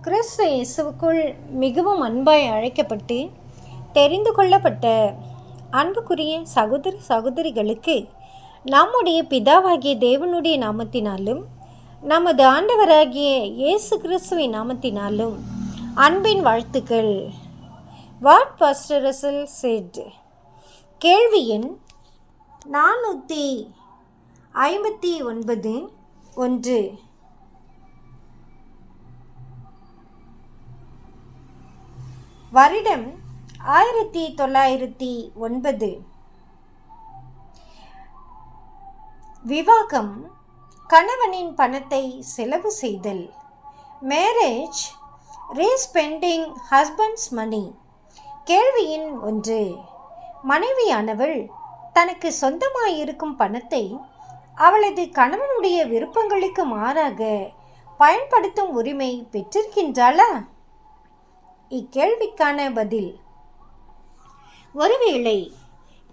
கிறிஸ்து இயேசுவுக்குள் மிகவும் அன்பாய் அழைக்கப்பட்டு தெரிந்து கொள்ளப்பட்ட அன்புக்குரிய சகோதர சகோதரிகளுக்கு நம்முடைய பிதாவாகிய தேவனுடைய நாமத்தினாலும் நமது ஆண்டவராகிய இயேசு கிறிஸ்துவின் நாமத்தினாலும் அன்பின் வாழ்த்துக்கள். What pastor Russell set. கேள்வி எண் 459. 1. வருடம் 1909. விவாகம் கணவனின் பணத்தை செலவு செய்தல். மேரேஜ் ரீஸ்பெண்டிங் ஹஸ்பண்ட்ஸ் மணி. கேள்வி எண் 1. மனைவியானவள் தனக்கு சொந்தமாயிருக்கும் பணத்தை அவளது கணவனுடைய விருப்பங்களுக்கு மாறாக பயன்படுத்தும் உரிமை பெற்றிருக்கின்றாளா? இக்கேள்விக்கான பதில்: ஒருவேளை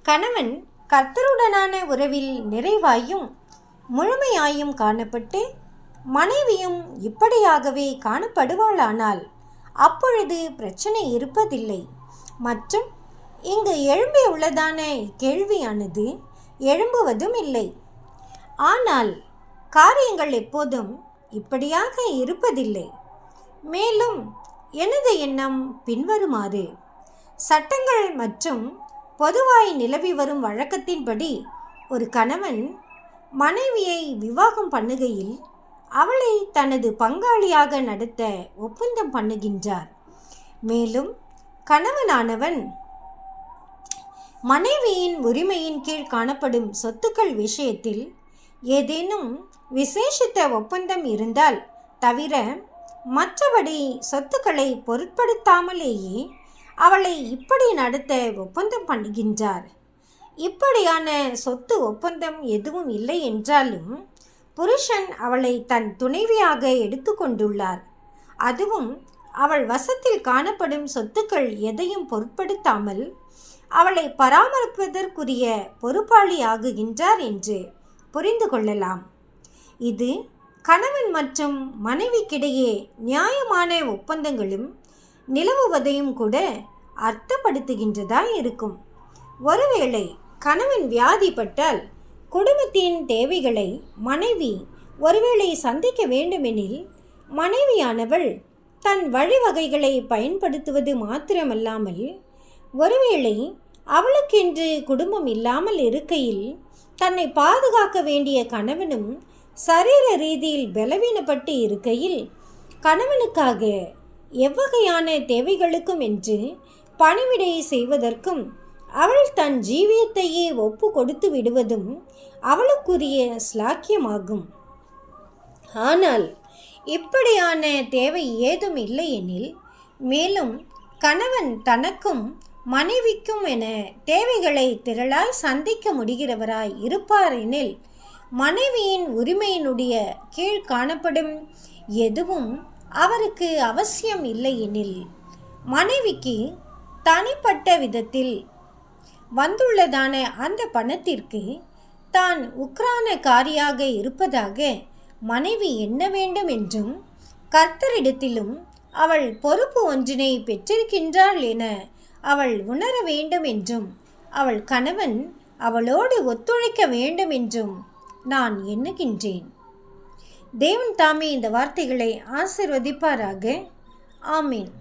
கணவன் கர்த்தருடனான உறவில் நிறைவாயும் முழுமையாயும் காணப்பட்டு மனைவியும் இப்படியாகவே காணப்படுவாளானால் அப்பொழுது பிரச்சனை இருப்பதில்லை. மற்றும் இங்கு எழும்பியுள்ளதான இக்கேள்வியானது எழும்புவதும் இல்லை. ஆனால் காரியங்கள் எப்போதும் இப்படியாக இருப்பதில்லை. மேலும் எனது எண்ணம் பின்வருமாறு: சட்டங்கள் மற்றும் பொதுவாய் நிலவி வரும் வழக்கத்தின்படி ஒரு கணவன் மனைவியை விவாகம் பண்ணுகையில் அவளை தனது பங்காளியாக நடத்த ஒப்பந்தம் பண்ணுகின்றார். மேலும் கணவனானவன் மனைவியின் உரிமையின் கீழ் காணப்படும் சொத்துக்கள் விஷயத்தில் ஏதேனும் விசேஷித்த ஒப்பந்தம் இருந்தால் தவிர மற்றபடி சொத்துக்களை பொருட்படுத்தாமலேயே அவளை இப்படி நடத்த ஒப்பந்தம் பண்ணுகின்றார். இப்படியான சொத்து ஒப்பந்தம் எதுவும் இல்லை என்றாலும் புருஷன் அவளை தன் துணைவியாக எடுத்துக்கொண்டுள்ளார். அதுவும் அவள் வசத்தில் காணப்படும் சொத்துக்கள் எதையும் பொருட்படுத்தாமல் அவளை பராமரிப்பதற்குரிய பொறுப்பாளி ஆகுகின்றார் என்று புரிந்து கொள்ளலாம். இது கணவன் மற்றும் மனைவிக்கிடையே நியாயமான ஒப்பந்தங்களும் நிலவுவதையும் கூட அர்த்தப்படுத்துகின்றதா இருக்கும். ஒருவேளை கணவன் வியாதிப்பட்டால் குடும்பத்தின் தேவைகளை மனைவி ஒருவேளை சந்திக்க வேண்டுமெனில் மனைவியானவள் தன் வழிவகைகளை பயன்படுத்துவது மாத்திரமல்லாமல் ஒருவேளை அவளுக்கென்று குடும்பம் இல்லாமல் இருக்கையில் தன்னை பாதுகாக்க வேண்டிய கணவனும் சரீர ரீதியில் பலவீனப்பட்டு இருக்கையில் கணவனுக்காக எவ்வகையான தேவைகளுக்கும் என்று பணிவிடை செய்வதற்கும் அவள் தன் ஜீவியத்தையே ஒப்பு கொடுத்து விடுவதும் அவளுக்குரிய ஸ்லாக்கியமாகும். ஆனால் இப்படியான தேவை ஏதும் இல்லை எனில், மேலும் கணவன் தனக்கும் மனைவிக்கும் என தேவைகளை திரளாய் சந்திக்க முடிகிறவராய் இருப்பார் எனில், மனைவியின் உரிமையினுடைய கீழ் காணப்படும் எதுவும் அவருக்கு அவசியம் இல்லை எனில், மனைவிக்கு தனிப்பட்ட விதத்தில் வந்துள்ளதான அந்த பணத்திற்கு தான் உக்ரானக்காரியாக இருப்பதாக மனைவி எண்ண வேண்டும் என்றும், கர்த்தரிடத்திலும் அவள் பொறுப்பு ஒன்றினை பெற்றிருக்கின்றாள் என அவள் உணர வேண்டும் என்றும், அவள் கணவன் அவளோடு ஒத்துழைக்க வேண்டும் என்றும் நான் எண்ணுகின்றேன். தேவன் தாமே இந்த வார்த்தைகளை ஆசீர்வதிப்பாராக. ஆமீன்.